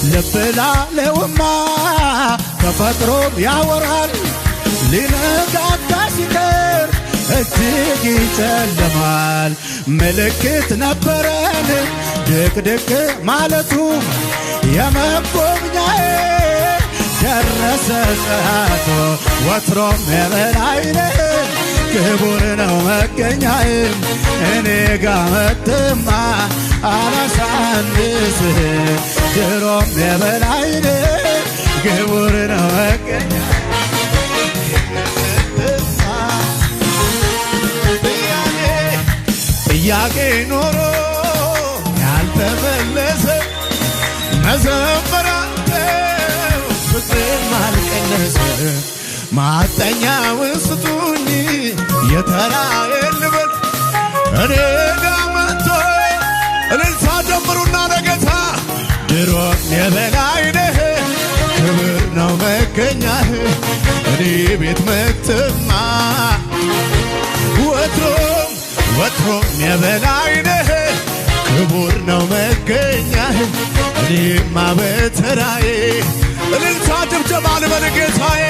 ልብ ላለውማ ተፈጥሮ ያወራል ሊነጋጋ ሲቀር እጅግ ይጨልማል ምልክት ነበረን ድቅድቅ ማለቱ የመጎብኛዬ ደረሰ ሰዓቱ ወትሮም የበላይ ነህ ክቡር ነው መገኛዬ እኔ ጋ መጥተህማ አላሳንስህም ድሮም የበላይ ነህ ክቡር ነው መገኛዬ ጥያቄ ኖሮ ያልተመለሰ መዘመራቸው ፍቅርን ማልቀነሰ ማጠኛውን ስጡኝ የተራዬን ልበል እኔ ጋ መጥቶ እልልታ ጀምሩና ለጌታ ድሮም የበላይ ነህ ክብር ነው መገኛህ እኔ ቤት መጥተህማ ወትሮም የበላይ ነህ ክቡር ነው መገኛህ እኔማ በተራዬ እልልታ ጭብጨባ ልበል ጌታዬ